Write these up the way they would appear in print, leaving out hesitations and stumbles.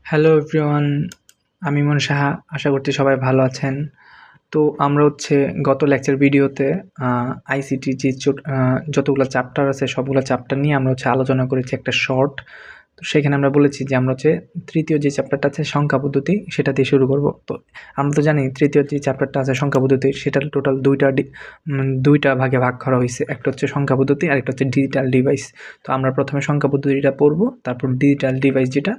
Hello everyone, আমি ইমন সাহা। আশা করছি সবাই ভালো আছেন। তো আমরা গত লেকচার ভিডিওতে আইসিটি যে যতগুলো চ্যাপ্টার আছে সবগুলো চ্যাপ্টার নিয়ে আমরা আলোচনা করেছি একটা শর্ট। তো সেখানে আমরা বলেছি যে আমরা তৃতীয় যে চ্যাপ্টারটা আছে সংখ্যা পদ্ধতি সেটা দিয়ে শুরু করব। তো আমরা তো জানি তৃতীয় যে চ্যাপ্টারটা আছে সংখ্যা পদ্ধতি সেটা টোটাল দুইটা ভাগে ভাগ করা হয়েছে। একটা হচ্ছে সংখ্যা পদ্ধতি আর একটা হচ্ছে ডিজিটাল ডিভাইস। তো আমরা প্রথমে সংখ্যা পদ্ধতিটা পড়বো, তারপর ডিজিটাল ডিভাইস যেটা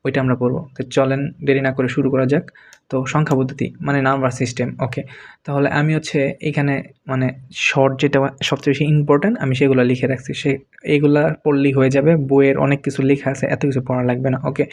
ওইটা আমরা পড়বো। তো চলেন দেরি না করে শুরু করা যাক। তো সংখ্যা পদ্ধতি মানে নাম্বার সিস্টেম। ওকে, তাহলে আমি এখানে মানে শর্ট যেটা সবচেয়ে বেশি ইম্পর্ট্যান্ট আমি সেগুলো লিখে রাখছি। এগুলা পড়লেই হয়ে যাবে। বইয়ের অনেক কিছু লেখা আছে, এত কিছু পড়া লাগবে না। ওকে,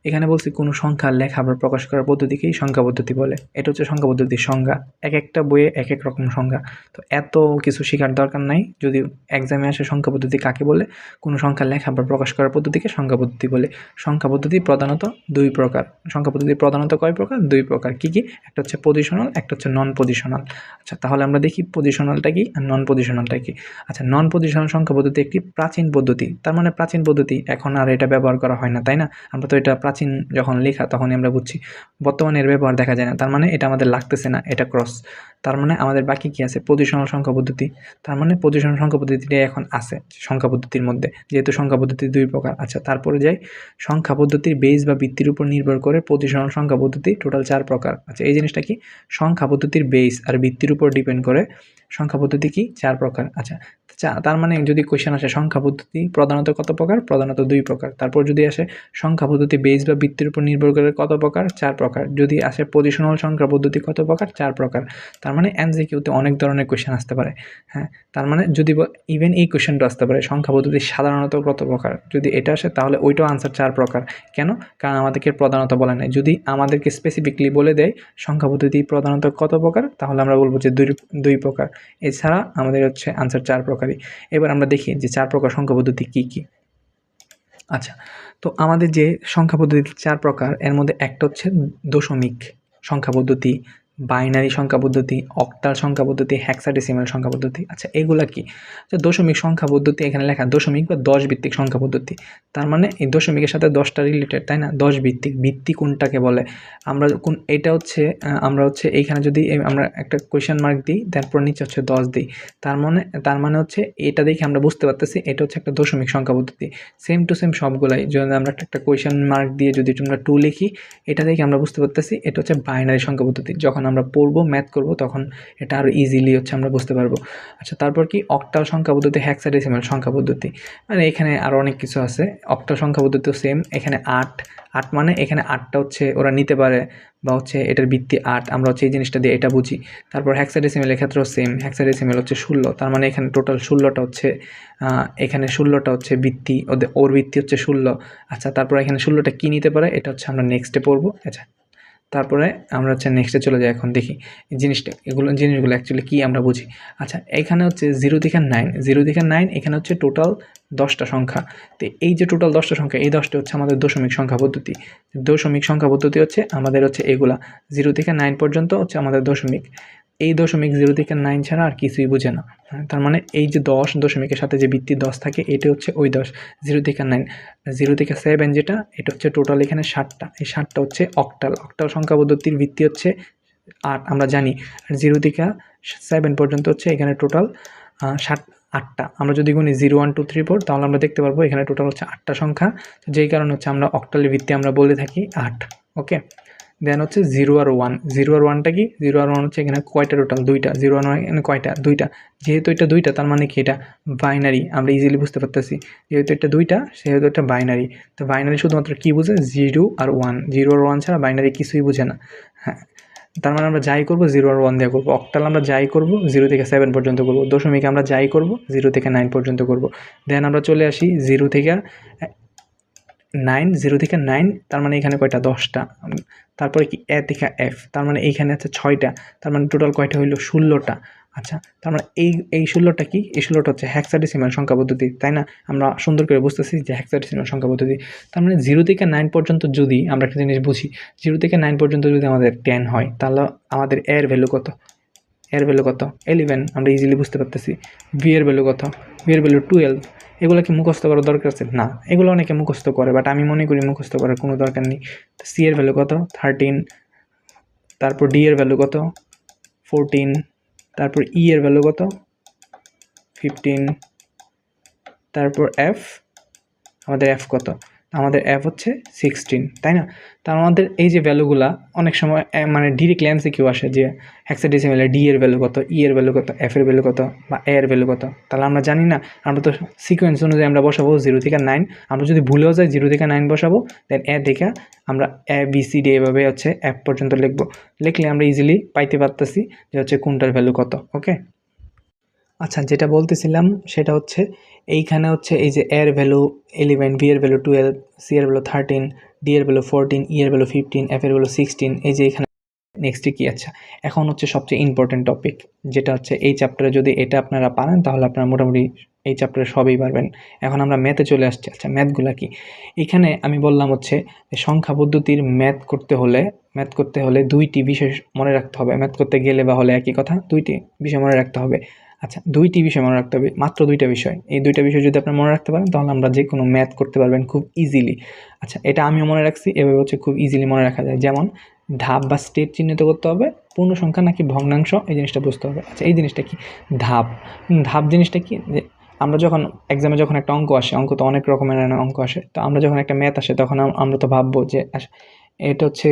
এখানে বলছি কোনো সংখ্যা লেখা বা প্রকাশ করার পদ্ধতিকেই সংখ্যা পদ্ধতি বলে। এটা হচ্ছে সংখ্যা পদ্ধতির সংজ্ঞা। এক একটা বইয়ে এক এক রকম সংজ্ঞা। তো এত কিছু শেখার দরকার নাই। যদি এক্সামে আসে সংখ্যা পদ্ধতি কাকে বলে, কোনো সংখ্যা লেখা বা প্রকাশ করার পদ্ধতিকে সংখ্যা পদ্ধতি বলে। সংখ্যা পদ্ধতি প্রধানত দুই প্রকার। সংখ্যা পদ্ধতি প্রধানত কয় প্রকার? দুই প্রকার। কী কী? একটা হচ্ছে পজিশনাল, একটা হচ্ছে নন পজিশনাল। আচ্ছা, তাহলে আমরা দেখি পজিশনালটা কি আর নন পজিশনালটা কি। আচ্ছা, নন পজিশনাল সংখ্যা পদ্ধতি একটি প্রাচীন পদ্ধতি। তার মানে প্রাচীন পদ্ধতি, এখন আর এটা ব্যবহার করা হয় না, তাই না? আমরা তো এটা প্রাচীন যখন লেখা তখনই আমরা বুঝছি। বর্তমানে এর ব্যবহার দেখা যায় না, তার মানে এটা আমাদের লাগতেছে না, এটা ক্রস। তার মানে আমাদের বাকি কি আছে? পজিশনাল সংখ্যা পদ্ধতি। তার মানে পজিশনাল সংখ্যা পদ্ধতিটাই এখন আছে সংখ্যা পদ্ধতির মধ্যে, যেহেতু সংখ্যা পদ্ধতি দুই প্রকার। আচ্ছা, তারপরে যাই সংখ্যা পদ্ধতির বেস বা ভিত্তির উপর নির্ভর করে পজিশনাল সংখ্যা পদ্ধতি টোটাল 4 প্রকার। আচ্ছা, এই জিনিসটা কি? সংখ্যা পদ্ধতির বেস আর ভিত্তির উপর ডিপেন্ড করে সংখ্যা পদ্ধতি কি 4 প্রকার। আচ্ছা, তার মানে যদি কোয়েশ্চেন আসে সংখ্যা পদ্ধতি প্রধানত কত প্রকার? প্রধানত 2 প্রকার। তারপর যদি আসে সংখ্যা পদ্ধতি বেস বা ভিত্তির উপর নির্ভর করে কত প্রকার? 4 প্রকার। যদি আসে পজিশনাল সংখ্যা পদ্ধতি কত প্রকার? 4 প্রকার। তার মানে এমসিকিউতে অনেক ধরনের কোয়েশ্চেন আসতে পারে। হ্যাঁ, তার মানে যদি ইভেন এই কোয়েশ্চেনটা আসতে পারে সংখ্যা পদ্ধতি সাধারণত কত প্রকার। যদি এটা আসে তাহলে ওইটাও আনসার 4 প্রকার। কেন? কারণ আমাদেরকে প্রধানত বলে নাই। যদি আমাদেরকে স্পেসিফিকলি বলে দেয় সংখ্যা পদ্ধতি প্রধানত কত প্রকার, তাহলে আমরা বলবো যে দুই প্রকার। এছাড়া আমাদের আনসার 4 প্রকারই। এবার আমরা দেখি যে 4 প্রকার সংখ্যা পদ্ধতি কী কী। আচ্ছা, তো আমাদের যে সংখ্যা পদ্ধতি 4 প্রকার, এর মধ্যে একটা হচ্ছে দশমিক সংখ্যা পদ্ধতি, বাইনারি সংখ্যা পদ্ধতি, অক্টাল সংখ্যা পদ্ধতি, হেক্সাডেসিমাল সংখ্যা পদ্ধতি। আচ্ছা, এগুলা কি? আচ্ছা, দশমিক সংখ্যা পদ্ধতি এখানে লেখা দশমিক বা 10 ভিত্তিক সংখ্যা পদ্ধতি। তার মানে এই দশমিকের সাথে 10টা রিলেটেড, তাই না? 10 ভিত্তিক। ভিত্তি কোনটাকে বলে? এটা আমরা এইখানে যদি আমরা একটা কোয়েশ্চেন মার্ক দিই, তারপর নিচে 10 দিই। তার মানে এটা দেখে আমরা বুঝতে পারতেছি এটা হচ্ছে একটা দশমিক সংখ্যা পদ্ধতি। সেম টু সেম সবগুলাই। যদি আমরা একটা কোয়েশ্চেন মার্ক দিয়ে যদি আমরা 2 লিখি, এটা দেখে আমরা বুঝতে পারতেছি এটা হচ্ছে বাইনারি সংখ্যা পদ্ধতি। যখন আমরা পড়বো, ম্যাথ করব, তখন এটা আরও ইজিলি আমরা বুঝতে পারবো। আচ্ছা, তারপর কি? অক্টাল সংখ্যা পদ্ধতি, হেক্সাডেসিমাল সংখ্যা পদ্ধতি। মানে এখানে আরও অনেক কিছু আছে। অক্টাল সংখ্যা পদ্ধতিও সেম। এখানে 8 মানে এখানে 8টা ওরা নিতে পারে, বা এটার ভিত্তি 8। আমরা এই জিনিসটা দিয়ে এটা বুঝি। তারপর হেক্সাডেসিমালের ক্ষেত্রেও সেম। হেক্সাডেসিমাল 16। তার মানে এখানে টোটাল 16টা এখানে 16টা ভিত্তি, ওর ভিত্তি 16। আচ্ছা, তারপর এখানে 16টা কী নিতে পারে, এটা আমরা নেক্সটে পড়বো। আচ্ছা, তারপরে আমরা নেক্সটে চলে যাই। এখন দেখি এই জিনিসগুলো অ্যাকচুয়ালি কী আমরা বুঝি। আচ্ছা, এখানে 0 থেকে 9, 0 থেকে 9 এখানে টোটাল 10টা সংখ্যা। তো এই যে টোটাল 10টা সংখ্যা, এই 10টা আমাদের দশমিক সংখ্যা পদ্ধতি। দশমিক সংখ্যা পদ্ধতি আমাদের এগুলা 0 থেকে 9 পর্যন্ত আমাদের দশমিক। এই দশমিক 0 থেকে 9 ছাড়া আর কিছুই বুঝে না। তার মানে এই যে 10, দশমিকের সাথে যে ভিত্তি 10 থাকে, এটা ওই 10। 0 থেকে 9, 0 থেকে 7 যেটা, এটা টোটাল এখানে 7টা। এই 7টা অক্টাল। অক্টাল সংখ্যা পদ্ধতির ভিত্তি 8, আমরা জানি। আর 0 থেকে 7 পর্যন্ত এখানে টোটাল 8টা। আমরা যদি গুনি 0 1 2 3 4, তাহলে আমরা দেখতে পারবো এখানে টোটাল 8টা সংখ্যা। যেই কারণে আমরা অক্টালের ভিত্তি আমরা বলে থাকি 8। ওকে, দেন 0 আর 1। 0 আর 1টা কি? 0 আর 1 এখানে কয়টা টোটাল? 2টা। 0 আর 1 এখানে কয়টা? 2টা। যেহেতু এটা 2টা, তার মানে কি? এটা বাইনারি। আমরা ইজিলি বুঝতে পারতেছি যেহেতু এটা 2টা, সেহেতু এটা বাইনারি। তো বাইনারি শুধুমাত্র কী বুঝে? 0 আর 1। 0 আর 1 ছাড়া বাইনারি কিছুই বুঝে না। হ্যাঁ, তার মানে আমরা যাই করবো 0 আর 1 দিয়ে করবো। অক্টাল আমরা যাই করবো 0 থেকে 7 পর্যন্ত করবো। দশমিক আমরা যাই করবো 0 থেকে 9 পর্যন্ত করবো। দেন আমরা চলে আসি 0 থেকে 9। 0 থেকে 9, তার মানে এখানে কয়টা? 10টা। তারপরে কি? এ থেকে এফ, তার মানে এইখানে 6টা। তার মানে টোটাল কয়টা হইল? 16টা। আচ্ছা, তার মানে এই 16টা কি? এই 16টা হেক্সাডেসিমাল সংখ্যা পদ্ধতি, তাই না? আমরা সুন্দর করে বুঝতেছি যে হেক্সাডেসিমাল সংখ্যা পদ্ধতি। তার মানে 0 থেকে 9 পর্যন্ত যদি আমরা একটা জিনিস বুঝি, 0 থেকে 9 পর্যন্ত যদি আমাদের 10 হয়, তাহলে আমাদের এর ভ্যালু কত? এর ভ্যালু কত? 11। আমরা ইজিলি বুঝতে পারতেছি। ভি এর ভ্যালু কত? ভি এর ভ্যালু 12। এগুলো কি মুখস্থ করার দরকার আছে? না, এগুলো অনেকে মুখস্থ করে, বাট আমি মনে করি মুখস্থ করার কোনো দরকার নেই। সি এর ভ্যালু কত? 13। তারপর ডি এর ভ্যালু কত? 14। তারপর ই এর ভ্যালু কত? 15। তারপর এফ, আমাদের এফ কত? আমাদের এফ হচ্ছে 16, তাই না? তা আমাদের এই যে ভ্যালুগুলা অনেক সময় মানে ডিরেক্টলি এমসিকিউ আসে যে হেক্সাডেসিমেলে ডি এর ভ্যালু কত, ই এর ভ্যালু কত, এফ এর ভ্যালু কত, বা এ এর ভ্যালু কত। তাহলে আমরা জানি না, আমরা তো সিকোয়েন্স অনুযায়ী আমরা বসাবো 0 থেকে 9। আমরা যদি ভুলেও যাই 0 থেকে 9 বসাবো, দেন এ থেকে আমরা এ বি সি ডি এভাবে হচ্ছে এফ পর্যন্ত লিখবো। লিখলে আমরা ইজিলি পাইতে পারতেছি যে হচ্ছে কোনটার ভ্যালু কত। ওকে, আচ্ছা, যেটা বলতেছিলাম সেটা হচ্ছে এইখানে হচ্ছে এই যে এর ভ্যালু 11, বি এর ভ্যালু 12, সি এর ভ্যালু 13, ডি এর ভ্যালু 14, ই এর ভ্যালু 15, এফ এর ভ্যালু 16। এই যে এখানে নেক্সটে কি? আচ্ছা, এখন হচ্ছে সবচেয়ে ইম্পর্টেন্ট টপিক, যেটা হচ্ছে এই চ্যাপ্টারে যদি এটা আপনারা পারেন তাহলে আপনারা মোটামুটি এই চ্যাপ্টারে সবই পারবেন। এখন আমরা ম্যাথে চলে আসছি। আচ্ছা, ম্যাথগুলা কি? এখানে আমি বললাম হচ্ছে সংখ্যা পদ্ধতির ম্যাথ করতে হলে দুইটি বিষয় মনে রাখতে হবে। ম্যাথ করতে গেলে বা হলে একই কথা, দুইটি বিষয় মনে রাখতে হবে। আচ্ছা, দুইটি বিষয় মনে রাখতে হবে, মাত্র দুইটা বিষয়। এই দুইটা বিষয় যদি আপনারা মনে রাখতে পারেন তাহলে আমরা যে কোনো ম্যাথ করতে পারবেন খুব ইজিলি। আচ্ছা, এটা আমিও মনে রাখছি, এভাবে হচ্ছে খুব ইজিলি মনে রাখা যায়। যেমন ধাপ বা স্টেপ চিহ্নিত করতে হবে, পূর্ণ সংখ্যা নাকি ভগ্নাংশ এই জিনিসটা বুঝতে হবে। আচ্ছা, এই জিনিসটা কি? ধাপ। ধাপ জিনিসটা কি? যে আমরা যখন এক্সামে যখন একটা অঙ্ক আসে, অঙ্ক তো অনেক রকমের অঙ্ক আসে, তো আমরা যখন একটা ম্যাথ আসে তখন আমরা তো ভাববো যে এটা হচ্ছে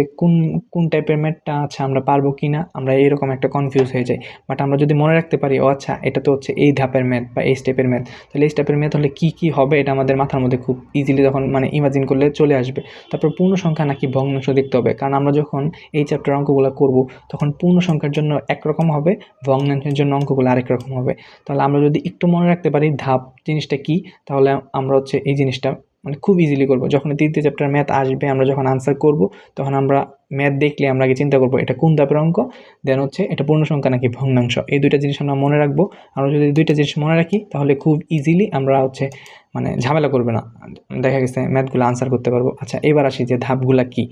কোন টাইপের ম্যাথটা, আচ্ছা আমরা পারবো কি না, আমরা এইরকম একটা কনফিউজ হয়ে যাই। বাট আমরা যদি মনে রাখতে পারি, ও আচ্ছা এটা তো হচ্ছে এই ধাপের ম্যাথ বা এই স্টেপের ম্যাথ, তাহলে এই স্টেপের ম্যাথ হলে কী হবে এটা আমাদের মাথার মধ্যে খুব ইজিলি তখন মানে ইমাজিন করলে চলে আসবে। তারপর পূর্ণ সংখ্যা নাকি ভগ্নাংশ দেখতে হবে, কারণ আমরা যখন এই চ্যাপ্টার অঙ্কগুলো করব তখন পূর্ণ সংখ্যার জন্য একরকম হবে, ভগ্নাংশের জন্য অঙ্কগুলো আরেক রকম হবে। তাহলে আমরা যদি একটু মনে রাখতে পারি ধাপ জিনিসটা কী, তাহলে আমরা হচ্ছে এই জিনিসটা মানে খুব ইজিলি করবো। যখন তৃতীয় চ্যাপ্টার ম্যাথ আসবে, আমরা যখন আনসার করব তখন আমরা ম্যাথ দেখলে আমরা আগে চিন্তা করবো এটা কোন ধাপের অঙ্ক, দেন হচ্ছে এটা পূর্ণ সংখ্যা নাকি ভগ্নাংশ। এই দুইটা জিনিস আমরা মনে রাখবো। আমরা যদি দুইটা জিনিস মনে রাখি তাহলে খুব ইজিলি আমরা হচ্ছে মানে ঝামেলা করবে না, দেখা গেছে ম্যাথগুলো আনসার করতে পারবো। আচ্ছা, এবার আসি যে ধাপগুলা কি।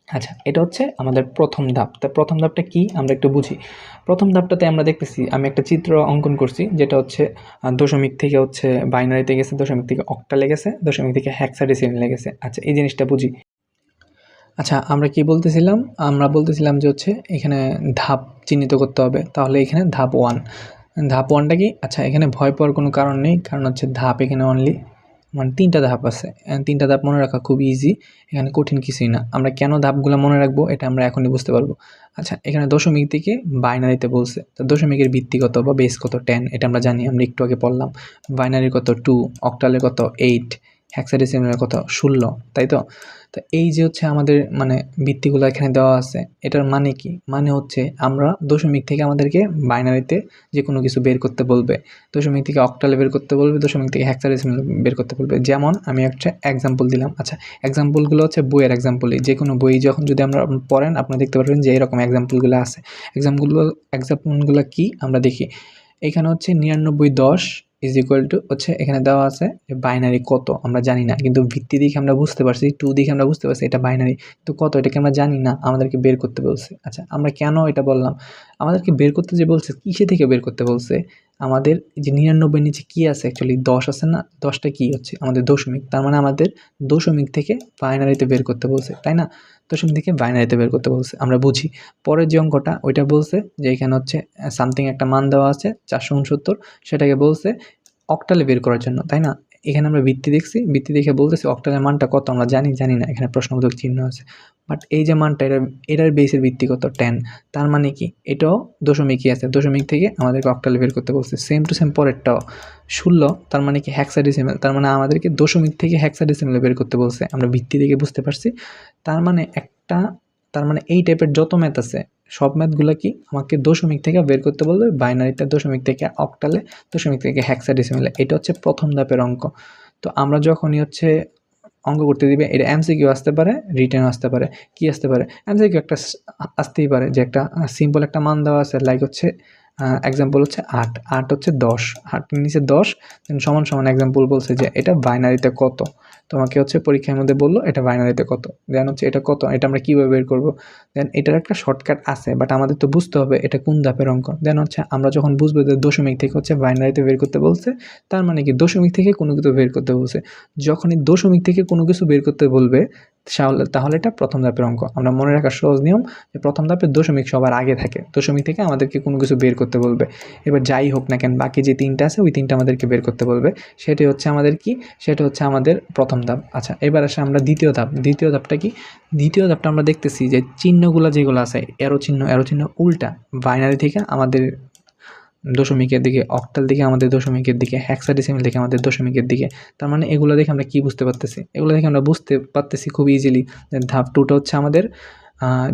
আচ্ছা, এটা হচ্ছে আমাদের প্রথম ধাপ। তা প্রথম ধাপটা কি আমরা একটু বুঝি। প্রথম ধাপটাতে আমরা দেখতেছি, আমি একটা চিত্র অঙ্কন করছি, যেটা হচ্ছে দশমিক থেকে হচ্ছে বাইনারিতে গেছে, দশমিক থেকে অক্টালে গেছে, দশমিক থেকে হেক্সাডেসিমেলে গেছে। আচ্ছা, এই জিনিসটা বুঝি। আচ্ছা, আমরা কি বলতেছিলাম? আমরা বলতেছিলাম যে হচ্ছে এখানে ধাপ চিহ্নিত করতে হবে। তাহলে এখানে ধাপ 1। ধাপ 1টা কি? আচ্ছা, এখানে ভয় পাওয়ার কোনো কারণ নেই, কারণ হচ্ছে ধাপ এখানে অনলি মানে 3টা ধাপ আছে। 3টা ধাপ মনে রাখা খুব ইজি, এখানে কঠিন কিছুই না। আমরা কেন ধাপগুলো মনে রাখবো এটা আমরা এখনই বুঝতে পারবো। আচ্ছা, এখানে দশমিক থেকে বাইনারিতে বলছে, তো দশমিকের ভিত্তি কত বা বেস কত? 10, এটা আমরা জানি, আমরা একটু আগে পড়লাম। বাইনারির কত? 2, অক্টালের কত? 8, হেক্সাডেসিমেলের কত? 16, তাই তো? তো এই যে হচ্ছে আমাদের মানে ভিত্তিগুলো এখানে দেওয়া আছে, এটার মানে কি? মানে হচ্ছে আমরা দশমিক থেকে আমাদেরকে বাইনারিতে যে কোনো কিছু বের করতে বলবে, দশমিক থেকে অক্টালে বের করতে বলবে, দশমিক থেকে হেক্সাডেসিমেল বের করতে বলবে। যেমন আমি একটা এক্সাম্পল দিলাম। আচ্ছা, এক্সাম্পলগুলো হচ্ছে বইয়ের এক্সাম্পলই, যে কোনো বই যখন যদি আমরা পড়েন আপনারা দেখতে পারবেন যে এরকম এক্সাম্পলগুলো আছে। এক্সাম্পলগুলো কি আমরা দেখি। এখানে হচ্ছে 9910 ইজ ইকুয়াল টু হচ্ছে এখানে দেওয়া আছে যে বাইনারি কত আমরা জানি না, কিন্তু ভিত্তি দেখে আমরা বুঝতে পারছি, 2 দেখে আমরা বুঝতে পারছি এটা বাইনারি, তো কত এটাকে আমরা জানি না, আমাদেরকে বের করতে বলছে। আচ্ছা, আমরা কেন এটা বললাম? আমাদেরকে বের করতে যে বলছে, কিসে থেকে বের করতে বলছে? আমাদের যে 99 নিচে কি আছে? অ্যাকচুয়ালি 10 আছে না? 10টা কি হচ্ছে? আমাদের দশমিক। তার মানে আমাদের দশমিক থেকে বাইনারিতে বের করতে বলছে, তাই না? দশমিক থেকে বাইনারিতে বের করতে বলছে, আমরা বুঝি। পরের যে অঙ্কটা ওইটা বলছে যে এখানে হচ্ছে সামথিং একটা মান দেওয়া আছে 469, সেটাকে বলছে অক্টালে বের করার জন্য, তাই না? এখানে আমরা ভিত্তি দেখছি, ভিত্তি দেখে বলতেছি অক্টালের মানটা কত আমরা জানি না, এখানে প্রশ্নবোধক চিহ্ন আছে। বাট এই যে মানটা এটার বেসের ভিত্তি কত? 10। তার মানে কি এটাও দশমিকই আছে, দশমিক থেকে আমাদেরকে অক্টালে বের করতে বলছে। সেম টু সেম পরেরটাও 16, তার মানে কি হেক্সাডেসিমেল, তার মানে আমাদেরকে দশমিক থেকে হেক্সাডেসিমেলে বের করতে বলছে, আমরা ভিত্তি দেখে বুঝতে পারছি। তার মানে এই টাইপের যত ম্যাথ আছে সব ম্যাথগুলো কি আমাকে দশমিক থেকে বের করতে বলবে, বাইনারিতে দশমিক থেকে অক্টালে, দশমিক থেকে হেক্সাডেসিমেলে। এটা হচ্ছে প্রথম ধাপের অঙ্ক। তো আমরা যখনই হচ্ছে অঙ্ক করতে দিবে, এটা এমসিকিউ আসতে পারে, রিটেন আসতে পারে। কি আসতে পারে? এমসিকিউ একটা আসতেই পারে যে একটা সিম্পল একটা মান দেওয়া আছে, লাইক হচ্ছে এক্সাম্পল হচ্ছে 8, 8 হচ্ছে 10, 8 এর নিচে 10 দেন সমান সমান এক্সাম্পল বলছে যে এটা বাইনারিতে কত। তোমাকে হচ্ছে পরীক্ষার মধ্যে বললো এটা বাইনারিতে কত, দেন হচ্ছে এটা কত, এটা আমরা কীভাবে বের করবো। দেন এটার একটা শর্টকাট আছে, বাট আমাদের তো বুঝতে হবে এটা কোন ধাপের অঙ্ক। দেন হচ্ছে আমরা যখন বুঝবো যে দশমিক থেকে হচ্ছে বাইনারিতে বের করতে বলছে, তার মানে কি দশমিক থেকে কোনো কিছু বের করতে বলছে। যখনই দশমিক থেকে কোনো কিছু বের করতে বলবে তাহলে এটা প্রথম ধাপের অঙ্ক। আমরা মনে রাখার সহজ নিয়ম যে প্রথম ধাপে দশমিক সবার আগে থাকে, দশমিক থেকে আমাদেরকে কোনো কিছু বের করতে বলবে। এবার যাই হোক না কেন বাকি যে 3টা আছে ওই 3টা আমাদেরকে বের করতে বলবে, সেটি হচ্ছে আমাদের কি, সেটা হচ্ছে আমাদের প্রথম ধাপ। আচ্ছা এবার আসে আমরা দ্বিতীয় ধাপ। দ্বিতীয় ধাপটা কি, দ্বিতীয় ধাপটা আমরা দেখতেছি যে চিহ্নগুলো যেগুলো আছে এরো চিহ্ন উল্টা, বাইনারি থেকে আমাদের দশমিকের দিকে, অক্টাল দিকে আমাদের দশমিকের দিকে, হেক্সাডেসিমাল থেকে আমাদের দশমিকের দিকে। তার মানে এগুলো দেখে আমরা কি বুঝতে পারতেছি, এগুলো দেখে আমরা বুঝতে পারতেছি খুব ইজিলি যে ধাপ 2টা হচ্ছে আমাদের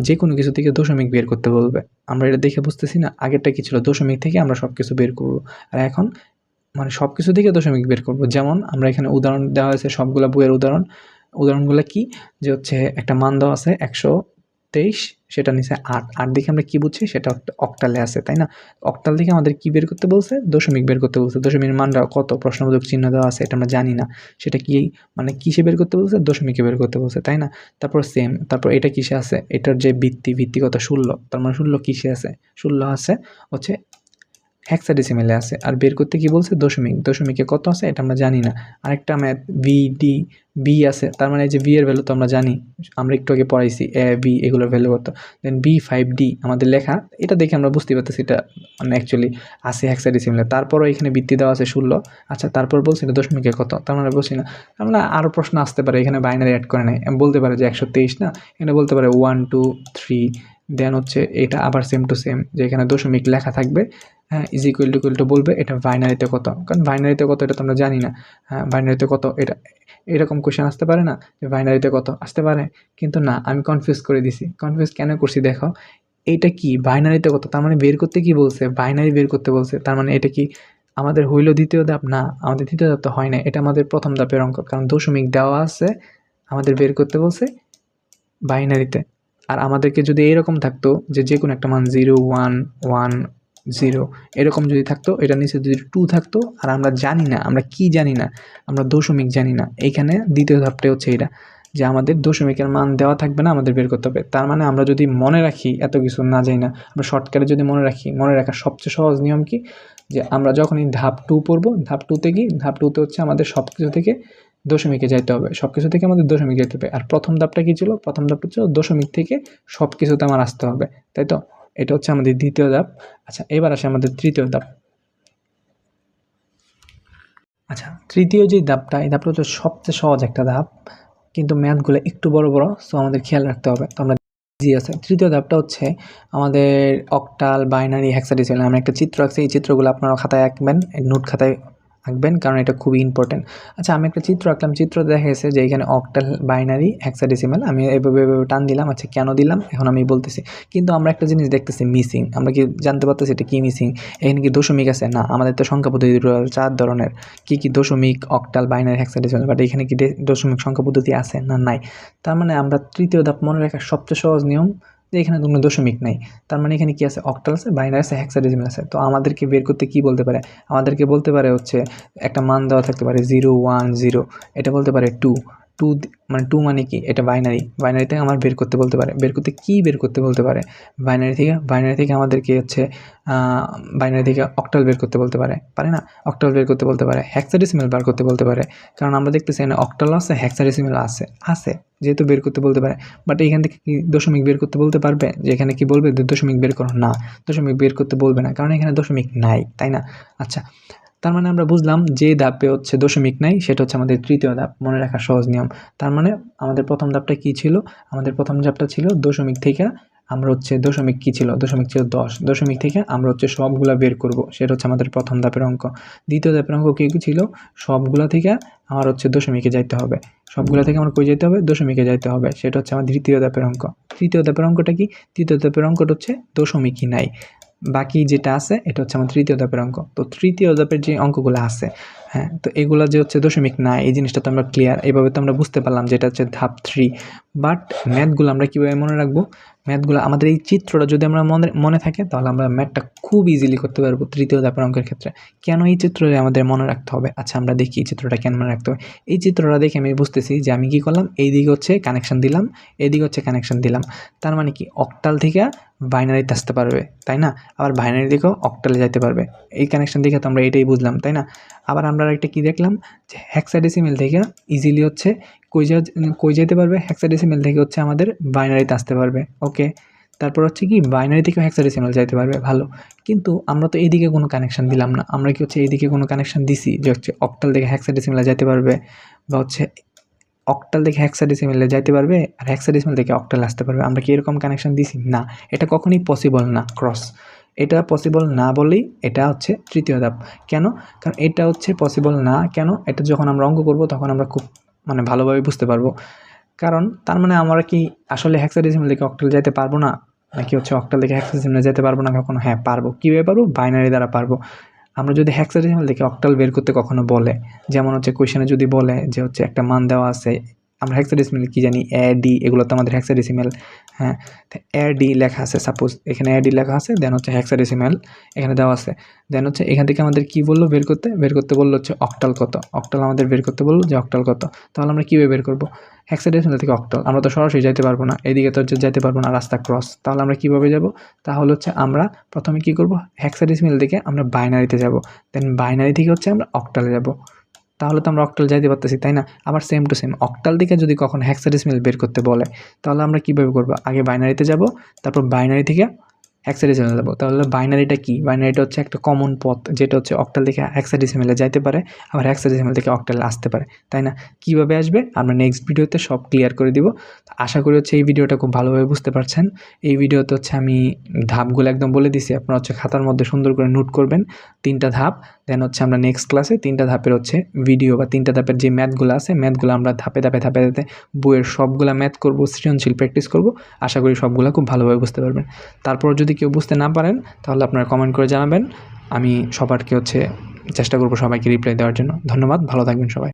যে কোনো কিছু থেকে দশমিক বের করতে বলবে। আমরা এটা দেখে বুঝতেছি না আগেরটা কী ছিল, দশমিক থেকে আমরা সব কিছু বের করবো, আর এখন মানে সব কিছু থেকে দশমিক বের করবো। যেমন আমরা এখানে উদাহরণ দেওয়া হয়েছে সবগুলো বইয়ের উদাহরণগুলো কি, যে হচ্ছে একটা মান দেওয়া আছে 123, সেটা নিচে 8, 8 দেখে আমরা কী বুঝছি সেটা অক্টালে আছে, তাই না। অক্টাল থেকে আমাদের কী বের করতে বলছে, দশমিক বের করতে বলছে। দশমিকের মানটা কত, প্রশ্নবোধক চিহ্ন দেওয়া আছে, এটা আমরা জানি না, সেটা কি মানে কিসে বের করতে বলছে, দশমিকে বের করতে বলছে, তাই না। তারপর সেম, তারপর এটা কিসে আছে, এটার যে ভিত্তি কত, 16, তার মানে 16 কিসে আছে, 16 আছে হচ্ছে হেক্সাডেসিমেলে আছে। আর বের করতে কি বলছে, দশমিকে কত আছে এটা আমরা জানি না। আরেকটা ম্যাথ বি আছে, তার মানে এই যে বি এর ভ্যালু তো আমরা জানি, আমরা একটু আগে পড়াইছি বি এগুলোর ভ্যালু কত। দেন B5D আমাদের লেখা, এটা দেখে আমরা বুঝতে পারতেছি এটা মানে অ্যাকচুয়ালি আছে হেক্সাডেসিমেলে। তারপরও এখানে ভিত্তি দেওয়া আছে 16। আচ্ছা তারপর বলছে এটা দশমিকে কত, তার মানে বলছি না। আমরা আরও প্রশ্ন আসতে পারে, এখানে বাইনারি অ্যাড করে নেয়, বলতে পারে যে 123 না, এখানে বলতে পারে 1 2 3। দেন হচ্ছে এটা আবার সেম টু সেম, যে এখানে দশমিক লেখা থাকবে, হ্যাঁ ইজ ইকুয়াল টু বলবে এটা বাইনারিতে কত, কারণ বাইনারিতে কত এটা তো আমরা জানি না। হ্যাঁ বাইনারিতে কত, এটা এরকম কোয়েশ্চেন আসতে পারে না যে বাইনারিতে কত, আসতে পারে কিন্তু না, আমি কনফিউজ করে দিছি। কনফিউজ কেন করছি দেখো, এইটা কি বাইনারিতে কত, তার মানে বের করতে কি বলছে, বাইনারি বের করতে বলছে। তার মানে এটা কি আমাদের হইল দ্বিতীয় ধাপ, না আমাদের দ্বিতীয় ধাপ তো হয় না, এটা আমাদের প্রথম ধাপের অঙ্ক, কারণ দশমিক দেওয়া আছে, আমাদের বের করতে বলছে বাইনারিতে। আর আমাদেরকে যদি এরকম থাকতো যে কোনো একটা মান 0 1 1 0 এরকম যদি থাকতো, এটার নিচে যদি 2 থাকতো, আর আমরা জানি না, আমরা কি জানি না, আমরা দশমিক জানি না। এইখানে দ্বিতীয় ধাপটা হচ্ছে এটা, যে আমাদের দশমিকের মান দেওয়া থাকবে না, আমাদের বের করতে হবে। তার মানে আমরা যদি মনে রাখি, এত কিছু না যাই না, আমরা শর্টকাটে যদি মনে রাখি, মনে রাখার সবচেয়ে সহজ নিয়ম কি, যে আমরা যখনই ধাপ 2 পড়বো, ধাপ 2তে কি, ধাপ 2তে হচ্ছে আমাদের সব কিছু থেকে দশমিকে যাইতে হবে, সব কিছু থেকে আমাদের দশমিক যেতে হবে। আর প্রথম ধাপটা কী ছিল, প্রথম ধাপটা ছিল দশমিক থেকে সব কিছুতে আমার আসতে হবে, তাই তো। এটা হচ্ছে আমাদের দ্বিতীয় ধাপ। আচ্ছা এবার আসে আমাদের তৃতীয় ধাপ। আচ্ছা তৃতীয় যে ধাপটা, এই ধাপটা হচ্ছে সবচেয়ে সহজ একটা ধাপ, কিন্তু ম্যাথগুলো একটু বড় সো আমাদের খেয়াল রাখতে হবে। তো আমরা জি আছে, তৃতীয় ধাপটা হচ্ছে আমাদের অক্টাল, বাইনারি, হেক্সাডেসিমাল। আমরা একটা চিত্র আঁকছি, এই চিত্রগুলো আপনারা খাতায় আঁকবেন, নোট খাতায় আঁকবেন, কারণ এটা খুবই ইম্পর্টেন্ট। আচ্ছা আমি একটা চিত্র আঁকলাম, চিত্র দেখা গেছে যে এখানে অক্টাল, বাইনারি, হেক্সাডেসিমাল, আমি এভাবে টান দিলাম। আচ্ছা কেন দিলাম এখন আমি বলতেছি, কিন্তু আমরা একটা জিনিস দেখতেছি মিসিং, আমরা কি জানতে পারতেছি এটা কি মিসিং, এখানে কি দশমিক আছে, না আমাদের তো সংখ্যা পদ্ধতি 4 ধরনের, কি দশমিক, অক্টাল, বাইনারি, হেক্সাডেসিমাল, বাট এখানে কি দশমিক সংখ্যা পদ্ধতি আছে না নাই। তার মানে আমরা তৃতীয় ধাপ মনে রাখার সবচেয়ে সহজ নিয়ম, যে এখানে কোনো দশমিক নাই, তার মানে এখানে কি আছে, অক্টাল আছে, বাইনারি আছে, হেক্সাডেসিমাল আছে। তো আমাদেরকে বের করতে কি বলতে পারে, আমাদেরকে বলতে পারে হচ্ছে একটা মান দেওয়া থাকতে পারে 0 1 0, এটা বলতে পারে 2 2 মানে 2 মানে কি, এটা বাইনারি থেকে আমার বের করতে বলতে পারে। বের করতে কি বের করতে বলতে পারে, বাইনারি থেকে আমাদেরকে হচ্ছে বাইনারি থেকে অক্টাল বের করতে বলতে পারে না, অক্টাল বের করতে বলতে পারে, হেক্সাডেসিমাল বার করতে বলতে পারে, কারণ আমরা দেখতেছি এখানে অক্টাল আছে, হেক্সাডেসিমাল আছে, যেহেতু বের করতে বলতে পারে। বাট এখান থেকে কি দশমিক বের করতে বলতে পারবে, যে এখানে কি বলবে দশমিক বের করো, না দশমিক বের করতে বলবে না, কারণ এখানে দশমিক নাই, তাই না। আচ্ছা তার মানে আমরা বুঝলাম যে ধাপে হচ্ছে দশমিক নাই, সেটা হচ্ছে আমাদের তৃতীয় ধাপ, মনে রাখার সহজ নিয়ম। তার মানে আমাদের প্রথম ধাপটা কি ছিল, আমাদের প্রথম ধাপটা ছিল দশমিক থেকে আমরা হচ্ছে দশমিক কি ছিল, দশমিক ছিল 10, দশমিক থেকে আমরা হচ্ছে সবগুলা বের করব, সেটা হচ্ছে আমাদের প্রথম ধাপের অঙ্ক। দ্বিতীয় ধাপের অঙ্ক কি ছিল, সবগুলা থেকে আমার হচ্ছে দশমিকে যাইতে হবে, সবগুলা থেকে আমার কই যাইতে হবে, দশমিকে যাইতে হবে, সেটা হচ্ছে আমার তৃতীয় ধাপের অঙ্ক। তৃতীয় ধাপের অঙ্কটা কি, তৃতীয় ধাপের অঙ্কটা হচ্ছে দশমিকই নাই, বাকি যেটা আছে এটা হচ্ছে আমার তৃতীয় ধাপের অঙ্ক। তো তৃতীয় ধাপের যে অঙ্কগুলো আছে, হ্যাঁ তো এগুলো যে হচ্ছে দশমিক না, এই জিনিসটা তো আমরা ক্লিয়ার, এইভাবে তো আমরা বুঝতে পারলাম যে এটা হচ্ছে ধাপ 3। বাট ম্যাথগুলো আমরা কীভাবে মনে রাখবো, ম্যাথগুলো আমাদের এই চিত্রটা যদি আমরা মনে থাকে তাহলে আমরা ম্যাথটা খুব ইজিলি করতে পারবো তৃতীয় ধাপের অঙ্কের ক্ষেত্রে। কেন এই চিত্রটা আমাদের মনে রাখতে হবে? আচ্ছা আমরা দেখি এই চিত্রটা কেন মনে রাখতে হবে। এই চিত্রটা দেখে আমি বুঝতেছি যে আমি কী করলাম, এই দিকে হচ্ছে কানেকশান দিলাম, এদিকে হচ্ছে কানেকশান দিলাম। তার মানে কি অক্টাল থেকে বাইনারিতে আসতে পারবে, তাই না? আবার বাইনারি দিকেও অক্টালে যাইতে পারবে। এই কানেকশান দেখে তো আমরা এটাই বুঝলাম, তাই না? আবার আমরা একটা কী দেখলাম যে হেক্সাডেসিমেল থেকে ইজিলি হচ্ছে কই যেতে পারবে, হেক্সাডেসিমেল থেকে হচ্ছে আমাদের বাইনারিতে আসতে পারবে। ওকে, তারপর হচ্ছে কি বাইনারি থেকেও হেক্সাডেসিমেল যাইতে পারবে, ভালো। কিন্তু আমরা তো এইদিকে কোনো কানেকশান দিলাম না, আমরা কি হচ্ছে এইদিকে কোনো কানেকশান দিছি যে হচ্ছে অক্টাল থেকে হেক্সাডেসিমেলে যাইতে পারবে, বা হচ্ছে অক্টাল থেকে হেক্সাডেসিমেলে যাইতে পারবে আর হেক্সাডেসিমেল থেকে অক্টালে আসতে পারবে। আমরা কি এরকম কানেকশান দিছি? না, এটা কখনোই পসিবল না। ক্রস এটা পসিবল না বলেই এটা হচ্ছে তৃতীয় ধাপ। কেন? কারণ এটা হচ্ছে পসিবল না কেন? এটা যখন আমরা অঙ্ক করব তখন আমরা খুব ভালোভাবে বুঝতে পারবো। কারণ তার মানে আমরা কি আসলে হেক্সাডেসিমেল থেকে অক্টাল যাইতে পারবো না, নাকি হচ্ছে অক্টাল থেকে হেক্সাডেসিমেলে যেতে পারবো না কখনো? হ্যাঁ পারবো। কীভাবে পারবো? বাইনারি দ্বারা পারবো। আমরা যদি হেক্সাডেসিমেল থেকে অক্টাল বের করতে কখনো বলে, যেমন হচ্ছে কোয়েশ্চেনে যদি বলে যে হচ্ছে একটা মান দেওয়া আছে, আমরা হেক্সাডেসিমেল কি জানি এ ডি, এগুলো তো আমাদের হেক্সাডেসিমেল। হ্যাঁ, এ ডি লেখা আছে, সাপোজ এখানে এ ডি লেখা আছে, দেন হচ্ছে হেক্সাডেসিমেল এখানে দেওয়া আছে। দেন হচ্ছে এখান থেকে আমাদের কী বললো বের করতে বললো হচ্ছে অক্টাল কত, অক্টাল আমাদের বের করতে বললো যে অক্টাল কত। তাহলে আমরা কীভাবে বের করবো? হেক্সাডেসিমেল থেকে অক্টাল আমরা তো সরাসরি যাইতে পারবো না, এদিকে তো যাইতে পারবো না, রাস্তা ক্রস। তাহলে আমরা কীভাবে যাব? তাহলে হচ্ছে আমরা প্রথমে কী করবো, হেক্সাডেসিমেল থেকে আমরা বাইনারিতে যাব, দেন বাইনারি থেকে হচ্ছে আমরা অক্টালে যাব। তাহলে তো আমরা অক্টাল যাইতে পারতেছি, তাই না? আবার সেম টু সেম অক্টাল থেকে যদি কখনো হেক্সাডেসিমেল বের করতে বলে তাহলে আমরা কীভাবে করবো? আগে বাইনারিতে যাব, তারপর বাইনারি থেকে হেক্সাডেসিমেলে যাব। তাহলে বাইনারিটা কি? বাইনারিটা হচ্ছে একটা কমন পথ, যেটা হচ্ছে অক্টাল থেকে হেক্সাডেসিমেলে যাইতে পারে, আবার হেক্সাডেসিমেল থেকে অক্টালে আসতে পারে, তাই না? কীভাবে আসবে আমরা নেক্সট ভিডিওতে সব ক্লিয়ার করে দিব। আশা করি হচ্ছে এই ভিডিওটা খুব ভালোভাবে বুঝতে পারছেন। এই ভিডিওতে হচ্ছে আমি ধাপগুলো একদম বলে দিছি, আপনারা হচ্ছে খাতার মধ্যে সুন্দর করে নোট করবেন 3টা ধাপ। দেন হচ্ছে আমরা নেক্সট ক্লাসে 3টা ধাপের হচ্ছে ভিডিও বা 3টা ধাপের যে ম্যাথগুলো আছে, ম্যাথগুলো আমরা ধাপে বইয়ের সবগুলা ম্যাথ করব, সৃজনশীল প্র্যাকটিস করব। আশা করি সবগুলা খুব ভালোভাবে বুঝতে পারবেন। তারপর যদি কেউ বুঝতে না পারেন তাহলে আপনারা কমেন্ট করে জানাবেন। আমি সবারকে হচ্ছে চেষ্টা করব সবাইকে রিপ্লাই দেওয়ার জন্য। ধন্যবাদ, ভালো থাকবেন সবাই।